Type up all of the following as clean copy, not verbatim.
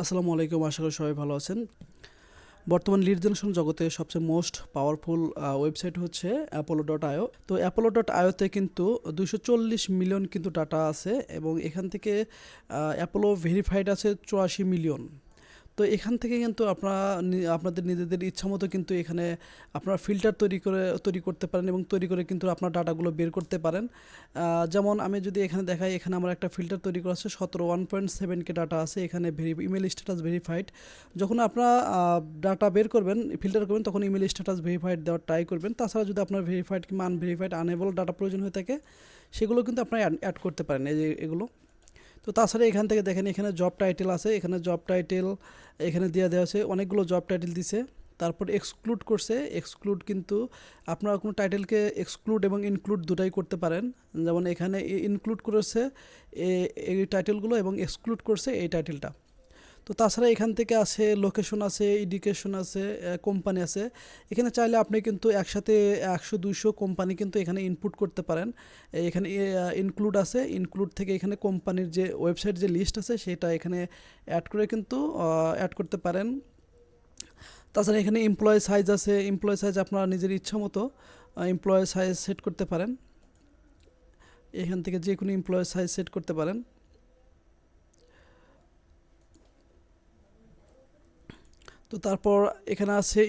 আসসালামু আলাইকুম, আশা করি সবাই ভালো আছেন। বর্তমান লিড জেনারেশন জগতে সবচেয়ে মোস্ট পাওয়ারফুল ওয়েবসাইট হচ্ছে অ্যাপোলো.আইও। তো অ্যাপোলো.আইওতে কিন্তু 240 মিলিয়ন কিন্তু ডাটা আছে এবং এখান থেকে অ্যাপোলো ভেরিফাইড আছে 84 মিলিয়ন। তো এখান থেকে কিন্তু আপনাদের নিজেদের ইচ্ছামতো কিন্তু এখানে আপনারা ফিল্টার তৈরি করতে পারেন এবং তৈরি করে কিন্তু আপনার ডাটাগুলো বের করতে পারেন। যেমন আমি যদি এখানে দেখাই, এখানে আমার একটা ফিল্টার তৈরি করা আছে 1.7K ডাটা আছে এখানে। Email status verified. যখন আপনারা ডাটা বের করবেন, ফিল্টার করবেন, তখন ইমেল স্ট্যাটাস ভেরিফাইড দেওয়ার ট্রাই করবেন। তাছাড়া যদি আপনার ভেরিফাইড কিংবা আনভেরিফাইড আনএবল ডাটা প্রয়োজন হয়ে থাকে, সেগুলো কিন্তু আপনারা অ্যাড করতে পারেন, এই যে এগুলো। তো তাছাড়া এখান থেকে দেখেন, এখানে জব টাইটেল আছে, এখানে জব টাইটেল এখানে দেওয়া আছে, অনেকগুলো জব টাইটেল দিছে। তারপর এক্সক্লুড করছে, এক্সক্লুড কিন্তু আপনারা কোনো টাইটেলকে এক্সক্লুড এবং ইনক্লুড দুটাই করতে পারেন। যেমন এখানে ইনক্লুড করেছে এই টাইটেলগুলো এবং এক্সক্লুড করছে এই টাইটেলটা। তো তাছাড়া এখান থেকে আছে লোকেশন আছে, এডুকেশন আছে, কোম্পানি আছে। এখানে চাইলে আপনি কিন্তু একসাথে 100-200 কোম্পানি কিন্তু এখানে ইনপুট করতে পারেন। এখানে ইনক্লুড আছে, ইনক্লুড থেকে এখানে কোম্পানির যে ওয়েবসাইট যে লিস্ট আছে সেটা এখানে অ্যাড করে কিন্তু অ্যাড করতে পারেন। তাছাড়া এখানে এমপ্লয়ি সাইজ আছে, এমপ্লয়ি সাইজ আপনারা নিজের ইচ্ছা মতো এমপ্লয়ি সাইজ সেট করতে পারেন। এখান থেকে যে কোনো এমপ্লয়ি সাইজ সেট করতে পারেন। তো তারপর এখানে আছে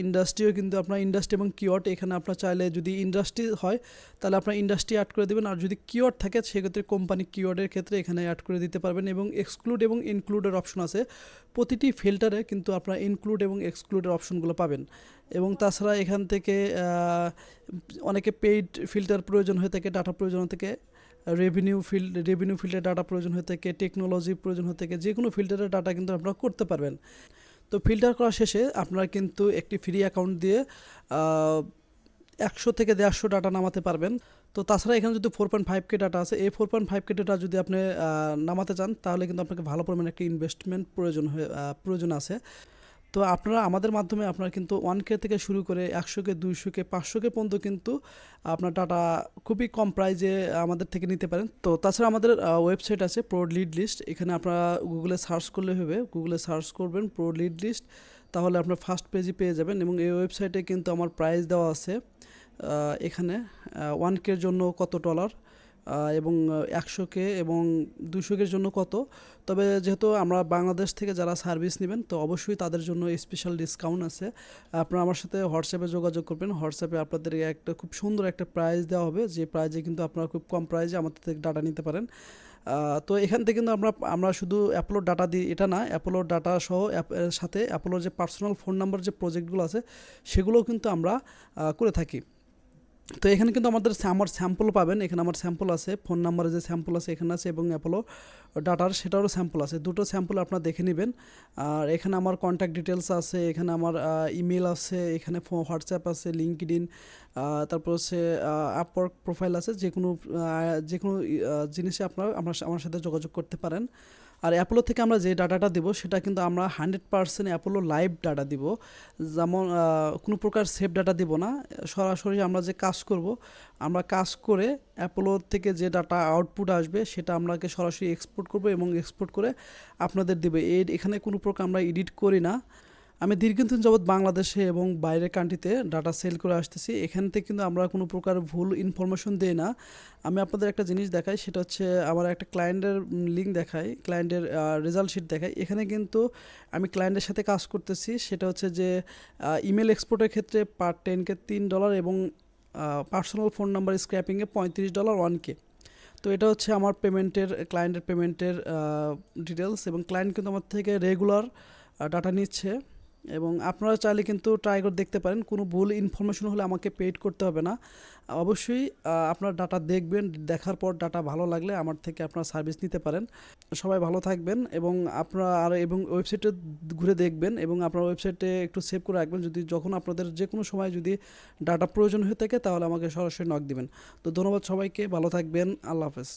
ইন্ডাস্ট্রিও কিন্তু আপনার ইন্ডাস্ট্রি এবং কিওয়ার্ড, এখানে আপনার চাইলে যদি ইন্ডাস্ট্রি হয় তাহলে আপনার ইন্ডাস্ট্রি অ্যাড করে দেবেন, আর যদি কিওয়ার্ড থাকে সেক্ষেত্রে কোম্পানি কিওয়ার্ডের ক্ষেত্রে এখানে অ্যাড করে দিতে পারবেন। এবং এক্সক্লুড এবং ইনক্লুডের অপশন আছে, প্রতিটি ফিল্টারে কিন্তু আপনার ইনক্লুড এবং এক্সক্লুডের অপশনগুলো পাবেন। এবং তাছাড়া এখান থেকে অনেকে পেইড ফিল্টার প্রয়োজন হয়ে থাকে, ডাটা প্রয়োজন হয়ে থাকে, রেভিনিউ ফিল্টার ডাটা প্রয়োজন হয়ে থাকে, টেকনোলজি প্রয়োজন হয়ে থাকে, যে কোনো ফিল্টারের ডাটা কিন্তু আপনারা করতে পারবেন। তো ফিল্টার করা শেষে আপনারা কিন্তু একটি ফ্রি অ্যাকাউন্ট দিয়ে 100 থেকে 150 ডাটা নামাতে পারবেন। তো তাছাড়া এখানে যদি 4.5K ডাটা আছে, এই 4.5K ডাটা যদি আপনি নামাতে চান তাহলে কিন্তু আপনাকে ভালো পরিমাণে একটা ইনভেস্টমেন্ট প্রয়োজন আছে। তো আপনারা আমাদের মাধ্যমে আপনারা কিন্তু 1K থেকে শুরু করে 100K, 200K, 500K পর্যন্ত কিন্তু আপনার ডাটা খুবই কম প্রাইজে আমাদের থেকে নিতে পারেন। তো তাছাড়া আমাদের ওয়েবসাইট আছে প্রো লিড লিস্ট, এখানে আপনারা গুগলে সার্চ করলে হবে, গুগলে সার্চ করবেন প্রো লিড লিস্ট, তাহলে আপনার ফার্স্ট পেজে পেয়ে যাবেন। এবং এই ওয়েবসাইটে কিন্তু আমার প্রাইস দেওয়া আছে, এখানে 1K জন্য কত ডলার এবং 100K এবং 200K জন্য কত। তবে যেহেতু আমরা বাংলাদেশ থেকে যারা সার্ভিস নেবেন, তো অবশ্যই তাদের জন্য স্পেশাল ডিসকাউন্ট আছে। আপনারা আমার সাথে হোয়াটসঅ্যাপে যোগাযোগ করবেন, হোয়াটসঅ্যাপে আপনাদের একটা খুব সুন্দর একটা প্রাইস দেওয়া হবে, যে প্রাইজে কিন্তু আপনারা খুব কম প্রাইজে আমাদের থেকে ডাটা নিতে পারেন। তো এখান থেকে কিন্তু আমরা শুধু অ্যাপোলোর ডাটা দিই এটা না, অ্যাপোলোর ডাটা সহ সাথে অ্যাপোলোর যে পার্সোনাল ফোন নাম্বার যে প্রজেক্টগুলো আছে সেগুলোও কিন্তু আমরা করে থাকি। তো এখানে কিন্তু আমার স্যাম্পল পাবেন, এখানে আমার স্যাম্পল আছে, ফোন নাম্বারে যে স্যাম্পল আছে এখানে আছে, এবং অ্যাপোলো ডাটার সেটারও স্যাম্পল আছে, দুটো স্যাম্পল আপনারা দেখে নেবেন। আর এখানে আমার কন্ট্যাক্ট ডিটেলস আছে, এখানে আমার ইমেল আছে, এখানে হোয়াটসঅ্যাপ আছে, লিঙ্কডইন, তারপর হচ্ছে আপওয়ার্ক প্রোফাইল আছে, যে কোনো জিনিসে আমার সাথে যোগাযোগ করতে পারেন। আর অ্যাপোলো থেকে আমরা যে ডাটাটা দিব সেটা কিন্তু আমরা 100% অ্যাপোলো লাইভ ডাটা দিব, যেমন কোনো প্রকার সেভ ডাটা দিব না। সরাসরি আমরা যে কাজ করব, আমরা কাজ করে অ্যাপোলো থেকে যে ডাটা আউটপুট আসবে সেটা আমরাকে সরাসরি এক্সপোর্ট করব এবং এক্সপোর্ট করে আপনাদের দেবে। এখানে কোনো প্রকার আমরা এডিট করি না। আমি দীর্ঘদিন যাবৎ বাংলাদেশে এবং বাইরের কান্ট্রিতে ডাটা সেল করে আসতেছি, এখান থেকে কিন্তু আমরা কোনো প্রকার ভুল ইনফরমেশন দিই না। আমি আপনাদের একটা জিনিস দেখাই, সেটা হচ্ছে আমার একটা ক্লায়েন্টের লিঙ্ক দেখাই, ক্লায়েন্টের রেজাল্ট শিট দেখাই। এখানে কিন্তু আমি ক্লায়েন্টের সাথে কাজ করতেছি, সেটা হচ্ছে যে ইমেল এক্সপোর্টের ক্ষেত্রে পার 10K $3 এবং পার্সোনাল ফোন নাম্বার স্ক্র্যাপিংয়ে $35 1K। তো এটা হচ্ছে আমার ক্লায়েন্টের পেমেন্টের ডিটেলস, এবং ক্লায়েন্ট কিন্তু আমার থেকে রেগুলার ডাটা নিচ্ছে। এবং আপনারা চাইলে কিন্তু ট্রাই করে দেখতে পারেন, কোনো ভুল ইনফরমেশন হলে আমাকে পেইড করতে হবে না। অবশ্যই আপনার ডাটা দেখবেন, দেখার পর ডাটা ভালো লাগলে আমার থেকে আপনারা সার্ভিস নিতে পারেন। সবাই ভালো থাকবেন এবং এবং ওয়েবসাইটে ঘুরে দেখবেন, এবং আপনার ওয়েবসাইটে একটু সেভ করে রাখবেন, যখন আপনাদের যে কোনো সময় যদি ডাটা প্রয়োজন হয়ে থাকে তাহলে আমাকে সরাসরি নক দিবেন। তো ধন্যবাদ সবাইকে, ভালো থাকবেন, আল্লাহ হাফেজ।